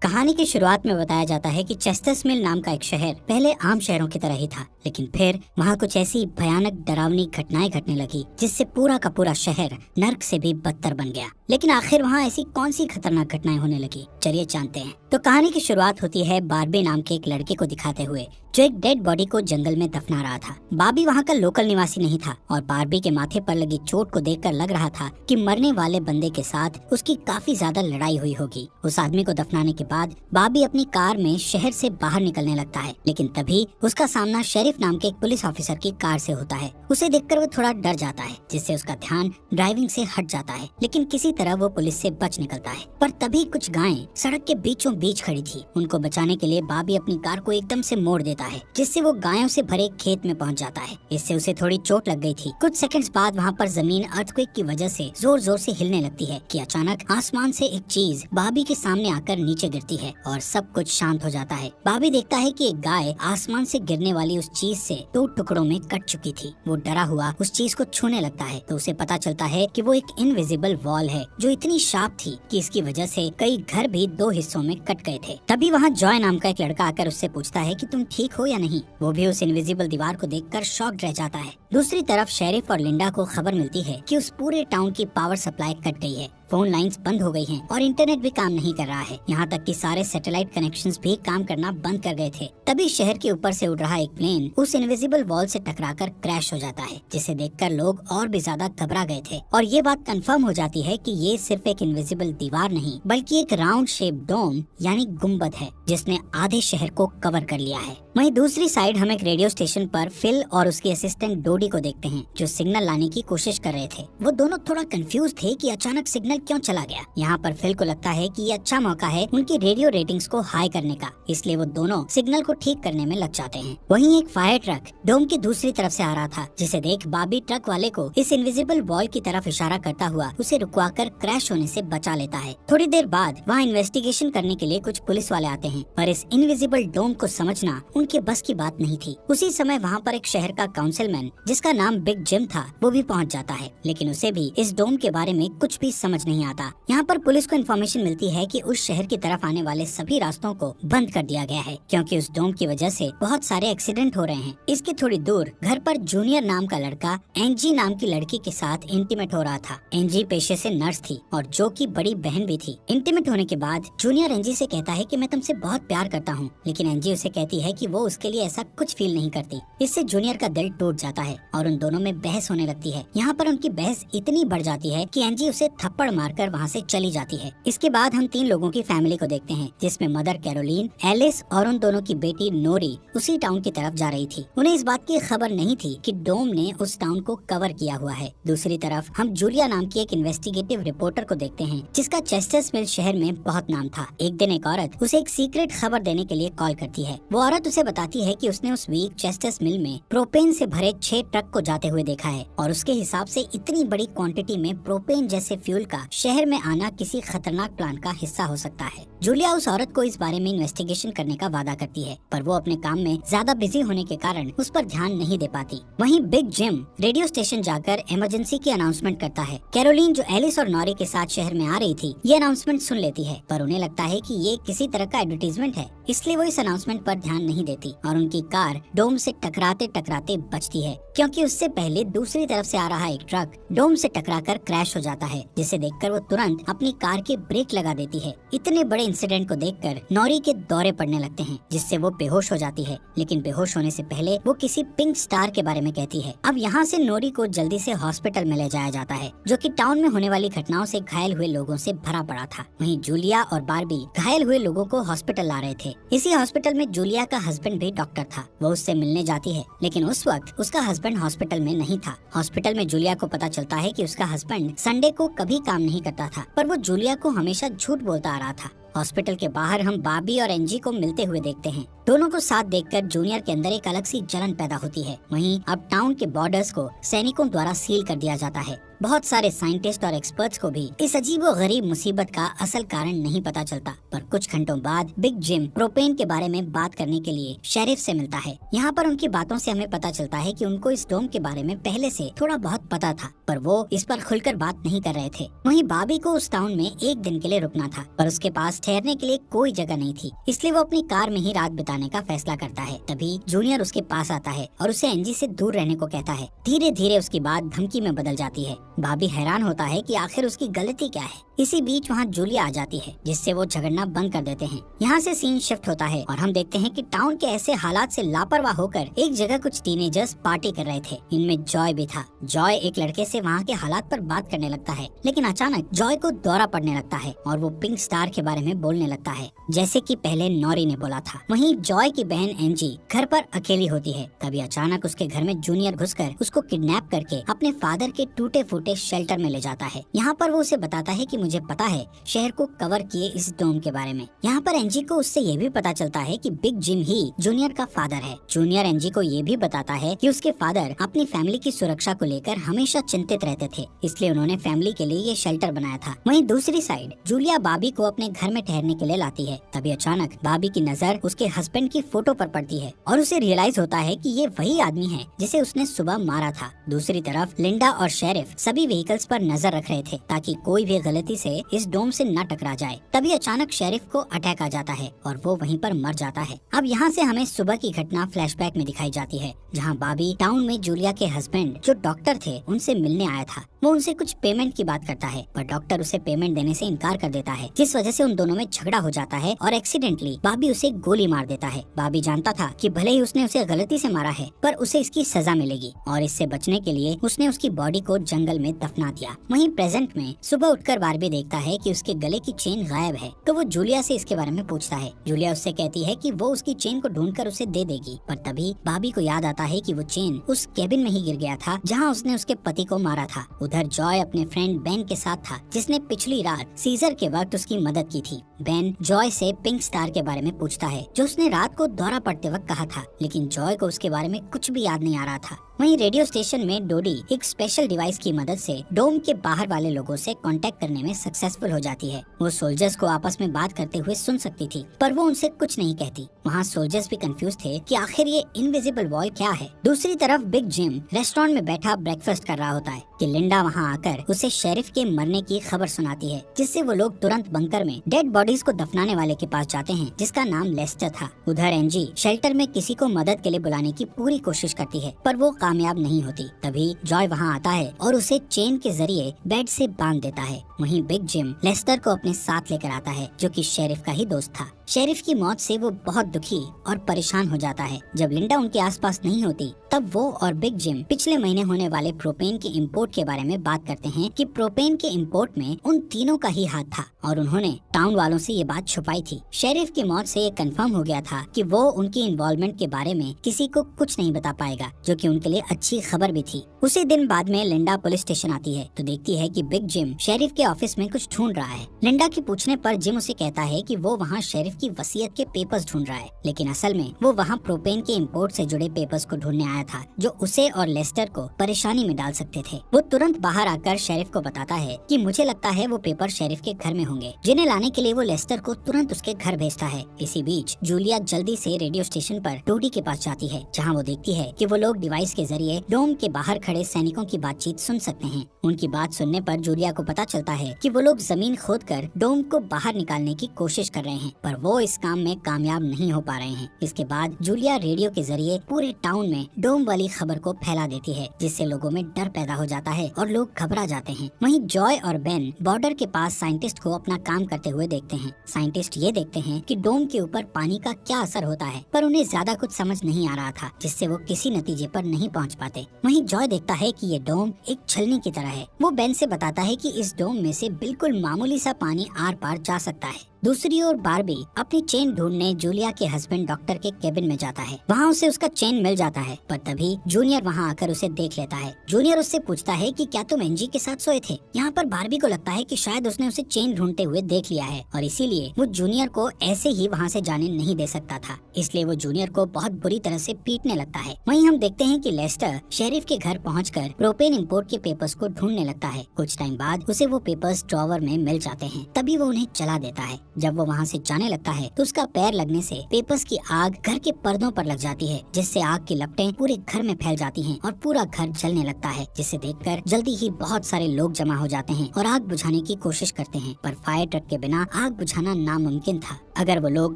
कहानी की शुरुआत में बताया जाता है कि चेस्टर्स मिल नाम का एक शहर पहले आम शहरों की तरह ही था, लेकिन फिर वहाँ कुछ ऐसी भयानक डरावनी घटनाएं घटने लगी जिससे पूरा का पूरा शहर नर्क से भी बदतर बन गया। लेकिन आखिर वहाँ ऐसी कौन सी खतरनाक घटनाएं होने लगी, चलिए जानते हैं। तो कहानी की शुरुआत होती है बार्बी नाम के एक लड़के को दिखाते हुए जो एक डेड बॉडी को जंगल में दफना रहा था। बार्बी वहाँ का लोकल निवासी नहीं था और बार्बी के माथे पर लगी चोट को देखकर लग रहा था कि मरने वाले बंदे के साथ उसकी काफी ज्यादा लड़ाई हुई होगी। उस आदमी को दफनाने के बाद बार्बी अपनी कार में शहर से बाहर निकलने लगता है, लेकिन तभी उसका सामना शेरिफ नाम के एक पुलिस ऑफिसर की कार से होता है। उसे देखकर वो थोड़ा डर जाता है, जिससे उसका ध्यान ड्राइविंग से हट जाता है, लेकिन किसी तरह वो पुलिस से बच निकलता है। पर तभी कुछ गायें सड़क के बीचों बीच खड़ी थी। उनको बचाने के लिए बार्बी अपनी कार को एकदम से मोड़ देता है, जिससे वो गायों से भरे खेत में पहुंच जाता है। इससे उसे थोड़ी चोट लग गई थी। कुछ सेकंड्स बाद वहाँ पर जमीन अर्थक्वेक की वजह से जोर जोर से हिलने लगती है कि अचानक आसमान से एक चीज बार्बी के सामने आकर नीचे गिरती है और सब कुछ शांत हो जाता है। बार्बी देखता है कि एक गाय आसमान से गिरने वाली उस चीज से 2 टुकड़ों में कट चुकी थी। वो डरा हुआ उस चीज को छूने लगता है तो उसे पता चलता है कि वो एक इनविजिबल वॉल है जो इतनी शार्प थी कि इसकी वजह से कई घर भी 2 हिस्सों में कट गए थे। तभी वहाँ जॉय नाम का एक लड़का आकर उससे पूछता है कि तुम ठीक हो या नहीं। वो भी उस इनविजिबल दीवार को देखकर शॉक्ड रह जाता है। दूसरी तरफ शेरिफ और लिंडा को खबर मिलती है कि उस पूरे टाउन की पावर सप्लाई कट गई है, फोन लाइंस बंद हो गई हैं और इंटरनेट भी काम नहीं कर रहा है। यहाँ तक कि सारे सैटेलाइट कनेक्शंस भी काम करना बंद कर गए थे। तभी शहर के ऊपर से उड़ रहा एक प्लेन उस इनविजिबल वॉल से टकराकर क्रैश हो जाता है, जिसे देखकर लोग और भी ज्यादा घबरा गए थे। और ये बात कंफर्म हो जाती है कि ये सिर्फ एक इनविजिबल दीवार नहीं बल्कि एक राउंड शेप डोम यानी गुम्बद है, जिसने आधे शहर को कवर कर लिया है। वहीं दूसरी साइड हम एक रेडियो स्टेशन पर फिल और उसके असिस्टेंट डोडी को देखते हैं जो सिग्नल लाने की कोशिश कर रहे थे। वो दोनों थोड़ा कंफ्यूज थे कि अचानक सिग्नल क्यों चला गया। यहाँ पर फिल को लगता है कि ये अच्छा मौका है उनकी रेडियो रेटिंग्स को हाई करने का, इसलिए वो दोनों सिग्नल को ठीक करने में लग जाते हैं। वहीं एक फायर ट्रक डोम की दूसरी तरफ से आ रहा था, जिसे देख बार्बी ट्रक वाले को इस इनविजिबल वॉल की तरफ इशारा करता हुआ उसे रुकवाकर क्रैश होने से बचा लेता है। थोड़ी देर बाद वहाँ इन्वेस्टिगेशन करने के लिए कुछ पुलिस वाले आते हैं, पर इस इनविजिबल डोम को समझना उनके बस की बात नहीं थी। उसी समय वहाँ पर एक शहर का काउंसिलमैन जिसका नाम बिग जिम था वो भी पहुँच जाता है, लेकिन उसे भी इस डोम के बारे में कुछ भी समझ नहीं आता। यहाँ पर पुलिस को इन्फॉर्मेशन मिलती है कि उस शहर की तरफ आने वाले सभी रास्तों को बंद कर दिया गया है, क्योंकि उस डोम की वजह से बहुत सारे एक्सीडेंट हो रहे हैं। इसके थोड़ी दूर घर पर जूनियर नाम का लड़का एंजी नाम की लड़की के साथ इंटीमेट हो रहा था। एंजी पेशे से नर्स थी और जो की बड़ी बहन भी थी। इंटीमेट होने के बाद जूनियर एंजी से कहता है कि मैं तुमसे बहुत प्यार करता हूँ, लेकिन एंजी उसे कहती है कि वो उसके लिए ऐसा कुछ फील नहीं करती। इससे जूनियर का दिल टूट जाता है और उन दोनों में बहस होने लगती है। यहाँ पर उनकी बहस इतनी बढ़ जाती है कि एंजी उसे थप्पड़ मारकर वहाँ से चली जाती है। इसके बाद हम 3 लोगों की फैमिली को देखते हैं, जिसमें मदर कैरोलीन, एलिस और उन दोनों की बेटी नोरी उसी टाउन की तरफ जा रही थी। उन्हें इस बात की खबर नहीं थी कि डोम ने उस टाउन को कवर किया हुआ है। दूसरी तरफ हम जूलिया नाम की एक इन्वेस्टिगेटिव रिपोर्टर को देखते हैं, जिसका चेस्टर्स मिल शहर में बहुत नाम था। एक दिन एक औरत उसे एक सीक्रेट खबर देने के लिए कॉल करती है। वो औरत उसे बताती है कि उसने उस वीक चेस्टर्स मिल में प्रोपेन से भरे 6 ट्रक को जाते हुए देखा है और उसके हिसाब से इतनी बड़ी क्वांटिटी में प्रोपेन जैसे फ्यूल का शहर में आना किसी खतरनाक प्लान का हिस्सा हो सकता है। जूलिया उस औरत को इस बारे में इन्वेस्टिगेशन करने का वादा करती है, पर वो अपने काम में ज्यादा बिजी होने के कारण उस पर ध्यान नहीं दे पाती। वहीं बिग जिम रेडियो स्टेशन जाकर इमरजेंसी की अनाउंसमेंट करता है। कैरोलीन जो एलिस और नॉरी के साथ शहर में आ रही थी, ये अनाउंसमेंट सुन लेती है, पर उन्हें लगता है कि ये किसी तरह का एडवर्टीजमेंट है, इसलिए वो इस अनाउंसमेंट पर ध्यान नहीं देती और उनकी कार डोम से टकराते टकराते बचती है, क्योंकि उससे पहले दूसरी तरफ से आ रहा एक ट्रक डोम से टकराकर क्रैश हो जाता है, जिसे देखकर वो तुरंत अपनी कार के ब्रेक लगा देती है। इतने बड़े इंसिडेंट को देखकर नॉरी के दौरे पड़ने लगते हैं, जिससे वो बेहोश हो जाती है, लेकिन बेहोश होने से पहले वो किसी पिंक स्टार के बारे में कहती है। अब यहाँ से नॉरी को जल्दी से हॉस्पिटल में ले जाया जाता है, जो कि टाउन में होने वाली घटनाओं से घायल हुए लोगों से भरा पड़ा था। वहीं जूलिया और बार्बी घायल हुए लोगों को हॉस्पिटल ला रहे थे। इसी हॉस्पिटल में जूलिया का हस्बैंड भी डॉक्टर था। वो उससे मिलने जाती है, लेकिन उस वक्त उसका हस्बैंड हॉस्पिटल में नहीं था। हॉस्पिटल में जूलिया को पता चलता है कि उसका हस्बैंड संडे को कभी काम नहीं करता था, पर वो जूलिया को हमेशा झूठ बोलता आ रहा था। हॉस्पिटल के बाहर हम बार्बी और एंजी को मिलते हुए देखते हैं। दोनों को साथ देखकर जूनियर के अंदर एक अलग सी जलन पैदा होती है। वहीं अब टाउन के बॉर्डर्स को सैनिकों द्वारा सील कर दिया जाता है। बहुत सारे साइंटिस्ट और एक्सपर्ट्स को भी इस अजीबो गरीब मुसीबत का असल कारण नहीं पता चलता। पर कुछ घंटों बाद बिग जिम प्रोपेन के बारे में बात करने के लिए शेरिफ से मिलता है। यहाँ पर उनकी बातों से हमें पता चलता है कि उनको इस डोम के बारे में पहले से थोड़ा बहुत पता था, पर वो इस पर खुलकर बात नहीं कर रहे थे। वहीं बॉबी को उस टाउन में एक दिन के लिए रुकना था, पर उसके पास ठहरने के लिए कोई जगह नहीं थी, इसलिए वो अपनी कार में ही रात बिताने का फैसला करता है। तभी जूनियर उसके पास आता है और उसे एंजी से दूर रहने को कहता है। धीरे धीरे उसकी बात धमकी में बदल जाती है। बॉबी हैरान होता है कि आखिर उसकी गलती क्या है। इसी बीच वहाँ जूलिया आ जाती है, जिससे वो झगड़ना बंद कर देते हैं। यहाँ से सीन शिफ्ट होता है और हम देखते हैं कि टाउन के ऐसे हालात से लापरवाह होकर एक जगह कुछ टीनेजर्स पार्टी कर रहे थे। इनमें जॉय भी था। जॉय एक लड़के से वहाँ के हालात पर बात करने लगता है, लेकिन अचानक जॉय को दौरा पड़ने लगता है और वो पिंक स्टार के बारे में बोलने लगता है, जैसे कि पहले नॉरी ने बोला था। वहीं जॉय की बहन एंजी घर पर अकेली होती है। तभी अचानक उसके घर में जूनियर घुसकर उसको किडनैप करके अपने फादर के टूटे फूटे शेल्टर में ले जाता है। यहाँ पर वो उसे बताता है कि मुझे पता है शहर को कवर किए इस डोम के बारे में। यहाँ पर एंजी को उससे ये भी पता चलता है कि बिग जिम ही जूनियर का फादर है। जूनियर एंजी को ये भी बताता है कि उसके फादर अपनी फैमिली की सुरक्षा को लेकर हमेशा चिंतित रहते थे, इसलिए उन्होंने फैमिली के लिए ये शेल्टर बनाया था। वहीं दूसरी साइड जूलिया बॉबी को अपने घर में ठहरने के लिए लाती है। तभी अचानक बॉबी की नजर उसके हस्बैंड की फोटो पर पड़ती है और उसे रियलाइज होता है कि ये वही आदमी है जिसे उसने सुबह मारा था। दूसरी तरफ लिंडा और शेरिफ सभी व्हीकल्स पर नजर रख रहे थे ताकि कोई भी गलती से इस डोम से न टकरा जाए। तभी अचानक शेरिफ को अटैक आ जाता है और वो वहीं पर मर जाता है। अब यहाँ से हमें सुबह की घटना फ्लैशबैक में दिखाई जाती है, जहाँ बॉबी टाउन में जूलिया के हस्बैंड जो डॉक्टर थे उनसे मिलने आया था। वो उनसे कुछ पेमेंट की बात करता है, पर डॉक्टर उसे पेमेंट देने से इनकार कर देता है, जिस वजह से उन दोनों में झगड़ा हो जाता है और एक्सीडेंटली बॉबी उसे गोली मार देता है। बॉबी जानता था कि भले ही उसने उसे गलती से मारा है, पर उसे इसकी सजा मिलेगी और इससे बचने के लिए उसने उसकी बॉडी को जंगल में दफना दिया। वहीं प्रेजेंट में सुबह उठकर बार्बी देखता है कि उसके गले की चेन गायब है, तो वो जूलिया से इसके बारे में पूछता है। जूलिया उससे कहती है कि वो उसकी चेन को ढूंढकर उसे दे देगी, पर तभी बॉबी को याद आता है कि वो चेन उस केबिन में ही गिर गया था जहाँ उसने उसके पति को मारा था। उधर जॉय अपने फ्रेंड बेन के साथ था, जिसने पिछली रात सीजर के वक्त उसकी मदद की थी। बेन जॉय से पिंक स्टार के बारे में पूछता है, जो उसने रात को दौरा पड़ते वक्त कहा था, लेकिन जॉय को उसके बारे में कुछ भी याद नहीं आ रहा था। वहीं रेडियो स्टेशन में डोडी एक स्पेशल डिवाइस की मदद से डोम के बाहर वाले लोगों से कांटेक्ट करने में सक्सेसफुल हो जाती है। वो सोल्जर्स को आपस में बात करते हुए सुन सकती थी, पर वो उनसे कुछ नहीं कहती। वहाँ सोल्जर्स भी कंफ्यूज थे कि आखिर ये इनविजिबल वॉल क्या है। दूसरी तरफ बिग जिम रेस्टोरेंट में बैठा ब्रेकफास्ट कर रहा होता है कि लिंडा वहाँ आकर उसे शेरिफ के मरने की खबर सुनाती है, जिससे वो लोग तुरंत बंकर में डेड बॉडीज को दफनाने वाले के पास जाते हैं, जिसका नाम लेस्टर था। उधर एंजी शेल्टर में किसी को मदद के लिए बुलाने की पूरी कोशिश करती है, पर वो कामयाब नहीं होती। तभी जॉय वहाँ आता है और उसे चेन के जरिए बेड से बांध देता है। वहीं बिग जिम लेस्टर को अपने साथ लेकर आता है, जो कि शेरिफ का ही दोस्त था। शेरिफ की मौत से वो बहुत दुखी और परेशान हो जाता है। जब लिंडा उनके आसपास नहीं होती, तब वो और बिग जिम पिछले महीने होने वाले प्रोपेन के इंपोर्ट के बारे में बात करते हैं कि प्रोपेन के इंपोर्ट में उन तीनों का ही हाथ था और उन्होंने टाउन वालों से ये बात छुपाई थी। शेरिफ की मौत से ये कंफर्म हो गया था कि वो उनकी इन्वॉल्वमेंट के बारे में किसी को कुछ नहीं बता पाएगा, जो कि उनके लिए अच्छी खबर भी थी। उसी दिन बाद में लिंडा पुलिस स्टेशन आती है तो देखती है कि बिग जिम शेरिफ के ऑफिस में कुछ ढूंढ रहा है। लिंडा की पूछने पर जिम उसे कहता है कि वो वहाँ शेरिफ की वसीयत के पेपर्स ढूंढ रहा है, लेकिन असल में वो वहाँ प्रोपेन के इंपोर्ट से जुड़े पेपर्स को ढूंढने आया था, जो उसे और लेस्टर को परेशानी में डाल सकते थे। वो तुरंत बाहर आकर शेरिफ को बताता है कि मुझे लगता है वो पेपर शेरिफ के घर में होंगे, जिन्हें लाने के लिए वो लेस्टर को तुरंत उसके घर भेजता है। इसी बीच जूलिया जल्दी से रेडियो स्टेशन पर डोडी के पास जाती है, जहाँ वो देखती है कि वो लोग डिवाइस के जरिए डोम के बाहर खड़े सैनिकों की बातचीत सुन सकते हैं। उनकी बात सुनने पर जूलिया को पता चलता है कि वो लोग जमीन खोदकर डोम को बाहर निकालने की कोशिश कर रहे हैं, पर वो इस काम में कामयाब नहीं हो पा रहे हैं। इसके बाद जूलिया रेडियो के जरिए पूरे टाउन में डोम वाली खबर को फैला देती है, जिससे लोगों में डर पैदा हो जाता है और लोग घबरा जाते हैं। वहीं जॉय और बेन बॉर्डर के पास साइंटिस्ट को अपना काम करते हुए देखते हैं। साइंटिस्ट ये देखते हैं कि डोम के ऊपर पानी का क्या असर होता है, पर उन्हें ज्यादा कुछ समझ नहीं आ रहा था, जिससे वो किसी नतीजे पर नहीं पहुंच पाते। वहीं जॉय देखता है कि ये डोम एक छलनी की तरह है। वो बेन से बताता है कि इस डोम में से बिल्कुल मामूली सा पानी आर पार जा सकता है। दूसरी ओर बार्बी अपनी चेन ढूंढने जूलिया के हस्बैंड डॉक्टर के केबिन में जाता है। वहाँ उसे उसका चेन मिल जाता है, पर पर तभी जूनियर वहाँ आकर उसे देख लेता है। जूनियर उससे पूछता है कि क्या तुम एनजी के साथ सोए थे। यहाँ पर बार्बी को लगता है कि शायद उसने उसे चेन ढूंढते हुए देख लिया है और इसीलिए वो जूनियर को ऐसे ही वहाँ से जाने नहीं दे सकता था, इसलिए वो जूनियर को बहुत बुरी तरह से पीटने लगता है। वहीं हम देखते हैं कि लेस्टर शेरिफ के घर पहुंचकर प्रोपेन इंपोर्ट के पेपर्स को ढूंढने लगता है। कुछ टाइम बाद उसे वो पेपर्स ड्रॉवर में मिल जाते हैं, तभी वो उन्हें जला देता है। जब वो वहाँ से जाने लगता है तो उसका पैर लगने से पेपर्स की आग घर के पर्दों पर लग जाती है, जिससे आग की लपटें पूरे घर में फैल जाती हैं और पूरा घर जलने लगता है, जिसे देखकर जल्दी ही बहुत सारे लोग जमा हो जाते हैं और आग बुझाने की कोशिश करते हैं, पर फायर ट्रक के बिना आग बुझाना नामुमकिन था। अगर वो लोग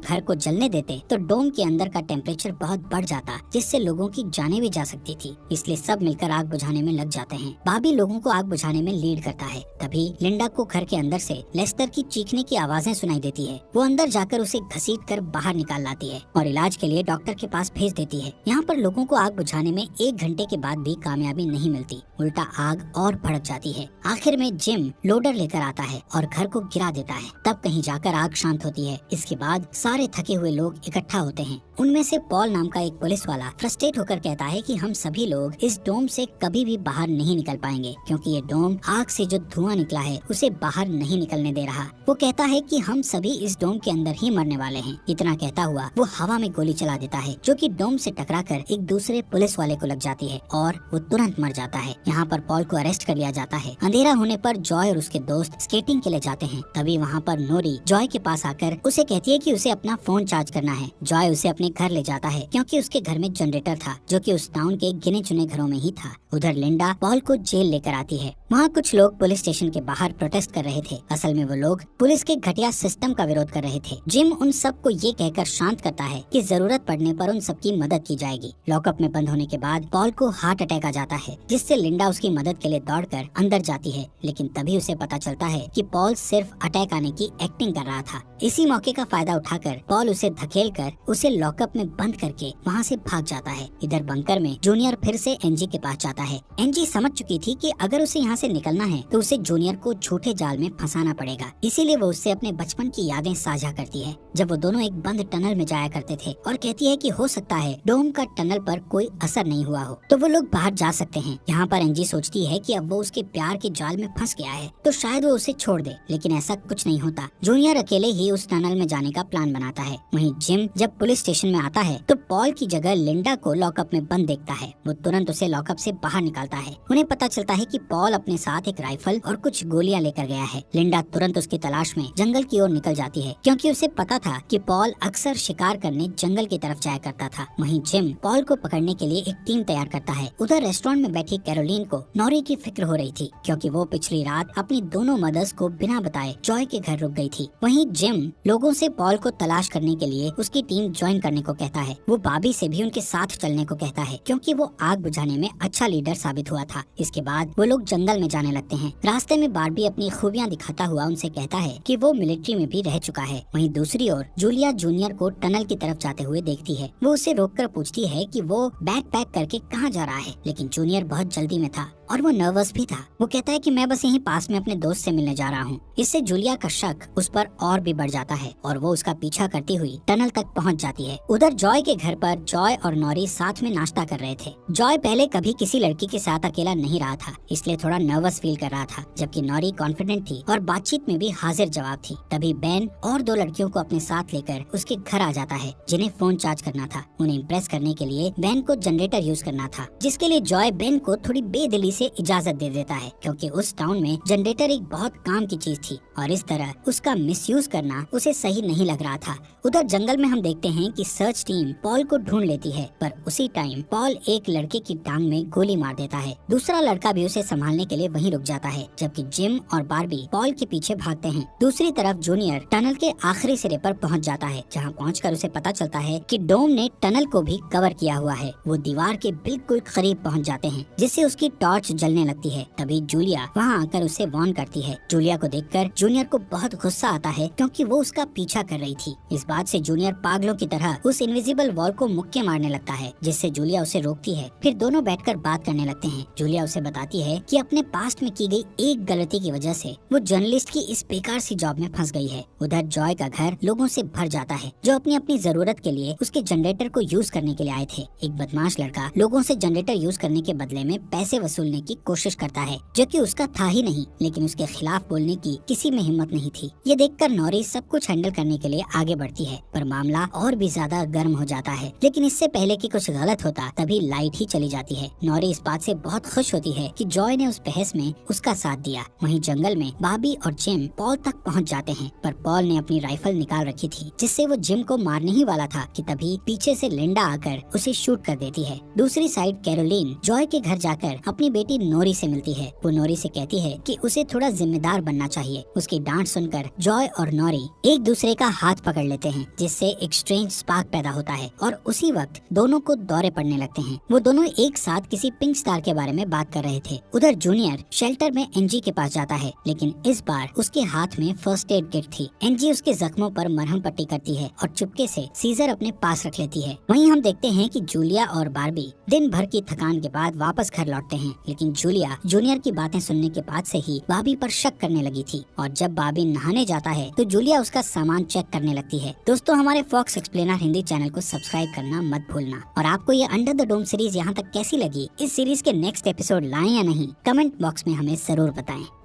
घर को जलने देते तो डोम के अंदर का टेम्परेचर बहुत बढ़ जाता, जिससे लोगों की जानें भी जा सकती थी, इसलिए सब मिलकर आग बुझाने में लग जाते हैं। बाबी लोगों को आग बुझाने में लीड करता है। तभी लिंडा को घर के अंदर से लेस्टर की चीखने की आवाजें सुनाई देती है। वो अंदर जाकर उसे घसीट कर बाहर निकाल लाती है और इलाज के लिए डॉक्टर के पास भेज देती है। यहाँ पर लोगों को आग बुझाने में 1 घंटे के बाद भी कामयाबी नहीं मिलती, उल्टा आग और भड़क जाती है। आखिर में जिम लोडर लेकर आता है और घर को गिरा देता है। तब कहीं जाकर आग शांत होती है। इसके बाद सारे थके हुए लोग इकट्ठा होते हैं। उनमें से पॉल नाम का एक पुलिस वाला फ्रस्ट्रेट होकर कहता है कि हम सभी लोग इस डोम से कभी भी बाहर नहीं निकल पाएंगे, क्योंकि ये डोम आग से जो धुआं निकला है उसे बाहर नहीं निकलने दे रहा। वो कहता है कि हम सभी इस डोम के अंदर ही मरने वाले हैं। इतना कहता हुआ वो हवा में गोली चला देता है, जो कि डोम से टकराकर एक दूसरे पुलिस वाले को लग जाती है और वो तुरंत मर जाता है। यहाँ पर पॉल को अरेस्ट कर लिया जाता है। अंधेरा होने पर जॉय और उसके दोस्त स्केटिंग के लिए जाते हैं। तभी वहाँ पर नोरी जॉय के पास आकर उसे कहती है कि उसे अपना फोन चार्ज करना है। जॉय उसे अपने घर ले जाता है, क्योंकि उसके घर में जनरेटर था, जो कि उस टाउन के गिने चुने घरों में ही था। उधर लिंडा पॉल को जेल लेकर आती है। वहाँ कुछ लोग पुलिस स्टेशन के बाहर प्रोटेस्ट कर रहे थे। असल में वो लोग पुलिस के घटिया सिस्टम का विरोध कर रहे थे। जिम उन सबको ये कहकर शांत करता है कि जरूरत पड़ने पर उन सबकी मदद की जाएगी। लॉकअप में बंद होने के बाद पॉल को हार्ट अटैक आ जाता है, जिससे लिंडा उसकी मदद के लिए दौड़कर अंदर जाती है, लेकिन तभी उसे पता चलता है कि पॉल सिर्फ अटैक आने की एक्टिंग कर रहा था। इसी मौके का फायदा उठाकर पॉल उसे धकेलकर उसे लॉकअप में बंद करके वहाँ से भाग जाता है। इधर बंकर में जूनियर फिर से एनजी के पास जाता है। एनजी समझ चुकी थी कि अगर उसे यहाँ से निकलना है तो उसे जूनियर को झूठे जाल में फंसाना पड़ेगा, इसीलिए वो उससे अपने बचपन की यादें साझा करती है, जब वो दोनों एक बंद टनल में जाया करते थे, और कहती है कि हो सकता है डोम का टनल पर कोई असर नहीं हुआ हो तो वो लोग बाहर जा सकते हैं। यहाँ पर एनजी सोचती है कि अब वो उसके प्यार के जाल में फंस गया है तो शायद वो उसे छोड़ दे, लेकिन ऐसा कुछ नहीं होता। जूनियर अकेले ही उस टनल में जाने का प्लान बनाता है। वहीं जिम जब पुलिस स्टेशन में आता है तो पॉल की जगह लिंडा को लॉकअप में बंद देखता है। वो तुरंत उसे लॉकअप से बाहर निकालता है। उन्हें पता चलता है कि पॉल अपने साथ एक राइफल और कुछ गोलियां लेकर गया है। लिंडा तुरंत उसकी तलाश में जंगल की ओर निकल जाती है, क्योंकि उसे पता था कि पॉल अक्सर शिकार करने जंगल की तरफ जाया करता था। वहीं जिम पॉल को पकड़ने के लिए एक टीम तैयार करता है। उधर रेस्टोरेंट में बैठी कैरोलीन को नॉरी की फिक्र हो रही थी, क्योंकि वो पिछली रात अपनी दोनों मदर्स को बिना बताए जॉय के घर रुक गई थी। वहीं जिम लोगों से पॉल को तलाश करने के लिए उसकी टीम ज्वाइन करने को कहता है। वो बाबी से भी उनके साथ चलने को कहता है, क्योंकि वो आग बुझाने में अच्छा लीडर साबित हुआ था। इसके बाद वो लोग जंगल में जाने लगते हैं। रास्ते में बार्बी अपनी खूबियां दिखाता हुआ उनसे कहता है कि वो मिलिट्री में भी रह चुका है। वहीं दूसरी ओर जूलिया जूनियर को टनल की तरफ जाते हुए देखती है। वो उसे रोककर पूछती है कि वो बैग पैक करके कहाँ जा रहा है, लेकिन जूनियर बहुत जल्दी में था और वो नर्वस भी था। वो कहता है कि मैं बस यहीं पास में अपने दोस्त से मिलने जा रहा हूँ। इससे जूलिया का शक उस पर और भी बढ़ जाता है और वो उसका पीछा करती हुई टनल तक पहुँच जाती है। उधर जॉय के घर पर जॉय और नॉरी साथ में नाश्ता कर रहे थे। जॉय पहले कभी किसी लड़की के साथ अकेला नहीं रहा था, इसलिए थोड़ा नर्वस फील कर रहा था, जबकि नॉरी कॉन्फिडेंट थी और बातचीत में भी हाजिर जवाब थी। तभी बेन और 2 लड़कियों को अपने साथ लेकर उसके घर आ जाता है, जिन्हें फोन चार्ज करना था। उन्हें इम्प्रेस करने के लिए बेन को जनरेटर यूज करना था, जिसके लिए जॉय बेन को थोड़ी बेदिली से इजाजत दे देता है, क्योंकि उस टाउन में जनरेटर एक बहुत काम की चीज थी और इस तरह उसका मिसयूज करना उसे सही नहीं लग रहा था। उधर जंगल में हम देखते हैं कि सर्च टीम पॉल को ढूंढ लेती है, पर उसी टाइम पॉल एक लड़के की टांग में गोली मार देता है। दूसरा लड़का भी उसे संभालने के लिए वहीं रुक जाता है, जबकि जिम और बार्बी पॉल के पीछे भागते हैं। दूसरी तरफ जूनियर टनल के आखिरी सिरे पर पहुंच जाता है, जहां पहुंचकर उसे पता चलता है कि डोम ने टनल को भी कवर किया हुआ है। वो दीवार के बिल्कुल करीब पहुंच जाते हैं, जिससे उसकी टॉर्च टॉर्च जलने लगती है। तभी जूलिया वहाँ आकर उसे वार्न करती है। जूलिया को देखकर जूनियर को बहुत गुस्सा आता है क्योंकि वो उसका पीछा कर रही थी। इस बात से जूनियर पागलों की तरह उस इनविजिबल वॉल को मुक्के मारने लगता है, जिससे जूलिया उसे रोकती है। फिर दोनों बैठकर बात करने लगते हैं। जूलिया उसे बताती है कि अपने पास्ट में की गई एक गलती की वजह से वो जर्नलिस्ट की इस बेकार सी जॉब में फंस गई है। उधर जॉय का घर लोगों से भर जाता है जो अपनी अपनी जरूरत के लिए उसके जनरेटर को यूज करने के लिए आए थे। एक बदमाश लड़का लोगों से जनरेटर यूज करने के बदले में पैसे वसूलने की कोशिश करता है, जो कि उसका था ही नहीं, लेकिन उसके खिलाफ बोलने की किसी में हिम्मत नहीं थी। ये देखकर नॉरी सब कुछ हैंडल करने के लिए आगे बढ़ती है, पर मामला और भी ज्यादा गर्म हो जाता है। लेकिन इससे पहले कि कुछ गलत होता तभी लाइट ही चली जाती है। नॉरी इस बात से बहुत खुश होती है कि जॉय ने उस बहस में उसका साथ दिया। वहीं जंगल में बॉबी और जिम पॉल तक पहुंच जाते हैं, पर पॉल ने अपनी राइफल निकाल रखी थी, जिससे वो जिम को मारने ही वाला था कि तभी पीछे से लिंडा आकर उसे शूट कर देती है। दूसरी साइड कैरोलीन जॉय के घर जाकर अपनी बेटी नोरी से मिलती है। वो नोरी से कहती है कि उसे थोड़ा जिम्मेदार बनना चाहिए। उसकी डांट सुनकर जॉय और नोरी एक दूसरे का हाथ पकड़ लेते हैं, जिससे एक स्ट्रेंज स्पार्क पैदा होता है और उसी वक्त दोनों को दौरे पड़ने लगते हैं। वो दोनों एक साथ किसी पिंक स्टार के बारे में बात कर रहे थे। उधर जूनियर शेल्टर में एनजी के पास जाता है, लेकिन इस बार उसके हाथ में फर्स्ट एड किट थी। एनजी उसके जख्मों पर मरहम पट्टी करती है और चुपके से सीजर अपने पास रख लेती है। वहीं हम देखते हैं कि जूलिया और बार्बी दिन भर की थकान के बाद वापस घर लौटते हैं, लेकिन जूलिया जूनियर की बातें सुनने के बाद से ही बार्बी पर शक करने लगी थी और जब बार्बी नहाने जाता है तो जूलिया उसका सामान चेक करने लगती है। दोस्तों, हमारे फॉक्स एक्सप्लेनर हिंदी चैनल को सब्सक्राइब करना मत भूलना। और आपको ये अंडर द डोम सीरीज यहाँ तक कैसी लगी, इस सीरीज के नेक्स्ट एपिसोड लाएं या नहीं, कमेंट बॉक्स में हमें जरूर बताएं।